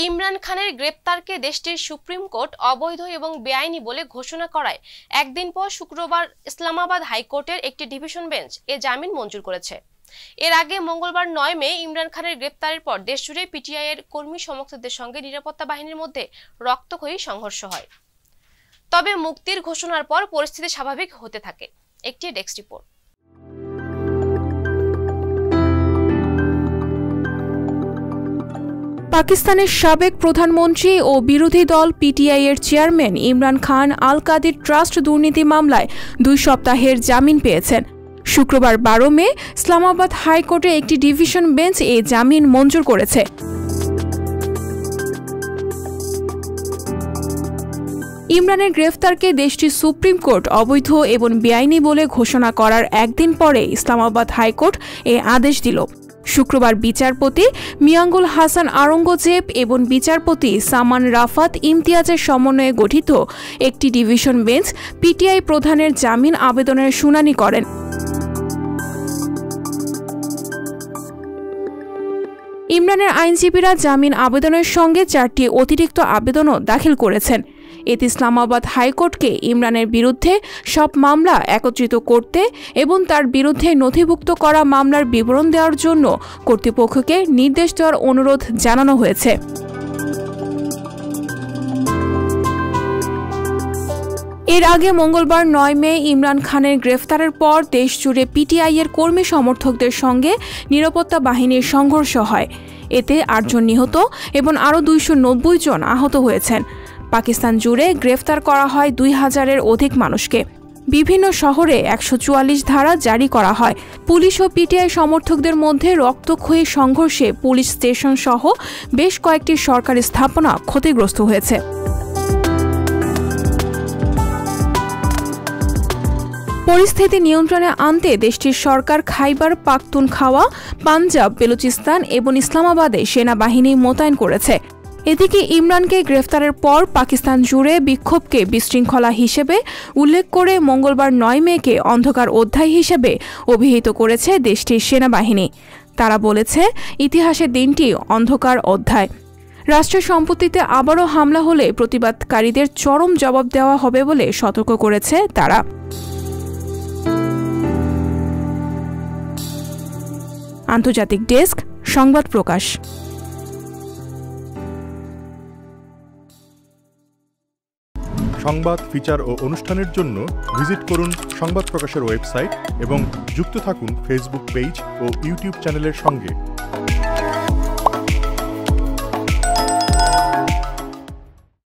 ইমরান খানের গ্রেপ্তারকে দেশটির supreme court অবৈধ এবং বেআইনি বলে ঘোষণা করায় একদিন পর শুক্রবার ইসলামাবাদ হাইকোর্টের একটি ডিভিশন বেঞ্চ এ জামিন মঞ্জুর করেছে। এর আগে মঙ্গলবার 9 মে ইমরান খানের গ্রেপ্তারের পর দেশজুড়ে পিটিআই এর কর্মী সমর্থকদের সঙ্গে নিরাপত্তা বাহিনীর মধ্যে রক্তক্ষয়ী সংঘর্ষ হয়। তবে মুক্তির ঘোষণার পর পরিস্থিতি স্বাভাবিক হতে থাকে। একটি ডেস্ক রিপোর্ট। পাকিস্তানের সাবেক প্রধানমন্ত্রী ও বিরোধী দল পিটিআই এর চেয়ারম্যান ইমরান খান আল কাদির ট্রাস্ট দুর্নীতি মামলায় 2 সপ্তাহের জামিন পেয়েছেন। শুক্রবার 12 মে ইসলামাবাদ হাইকোর্টে একটি ডিভিশন বেঞ্চ এই জামিন মঞ্জুর করেছে। ইমরানের গ্রেফতারকে দেশটির সুপ্রিম কোর্ট অবৈধ এবং বেআইনি বলে ঘোষণা করার একদিন পরে ইসলামাবাদ হাইকোর্ট এই আদেশ দিল। শুক্রবার বিচারপতি মিয়াঙ্গুল হাসান আওরঙ্গজেব এবং বিচারপতি সামান রাফাত ইমতিয়াজের সমন্বয়ে গঠিত একটি ডিভিশন বেঞ্চ পিটিআই প্রধানের জামিন আবেদনের শুনানি করেন। ইমরানের আইনজীবীরা জামিন আবেদনের সঙ্গে 4টি অতিরিক্ত আবেদনও দাখিল করেছেন। এতে ইসলামাবাদ হাইকোর্টকে ইমরানের বিরুদ্ধে সব মামলা একত্রিত করতে এবং তার বিরুদ্ধে নথিভুক্ত করা মামলার বিবরণ দেওয়ার জন্য কর্তৃপক্ষকে নির্দেশ দেওয়ার অনুরোধ জানানো হয়েছে। এর আগে মঙ্গলবার 9 মে ইমরান খানের গ্রেফতারের পর দেশজুড়ে পিটিআই এর কর্মী সমর্থকদের সঙ্গে নিরাপত্তা বাহিনীর সংঘর্ষ হয়। এতে 8 জন নিহত এবং আরও 290 জন আহত হয়েছেন। পাকিস্তান জুড়ে গ্রেফতার করা হয় 2000-এর অধিক মানুষকে। বিভিন্ন শহরে 144 ধারা জারি করা হয়। পুলিশ ও পিটিআই সমর্থকদের মধ্যে রক্তক্ষয়ী সংঘর্ষে পুলিশ স্টেশন সহ বেশ কয়েকটি সরকারি স্থাপনা ক্ষতিগ্রস্ত হয়েছে। পরিস্থিতি নিয়ন্ত্রণে আনতে দেশটির সরকার খাইবার পাখতুনখাওয়া, পাঞ্জাব, বেলুচিস্তান এবং ইসলামাবাদে সেনাবাহিনী মোতায়েন করেছে। এদিকে ইমরানকে গ্রেফতারের পর পাকিস্তান জুড়ে বিক্ষোভকে বিশৃঙ্খলা হিসেবে উল্লেখ করে মঙ্গলবার 9 মেকে অন্ধকার অধ্যায় হিসেবে অভিহিত করেছে দেশটির সেনাবাহিনী। তারা বলেছে, ইতিহাসের দিনটি অন্ধকার অধ্যায়। রাষ্ট্রের সম্পত্তিতে আবারও হামলা হলে প্রতিবাদকারীদের চরম জবাব দেওয়া হবে বলে সতর্ক করেছে তারা। আন্তর্জাতিক ডেস্ক, সংবাদ প্রকাশ। সংবাদ, ফিচার ও অনুষ্ঠানের জন্য ভিজিট করুন সংবাদ প্রকাশের ওয়েবসাইট এবং যুক্ত থাকুন ফেসবুক পেজ ও ইউটিউব চ্যানেলের সঙ্গে।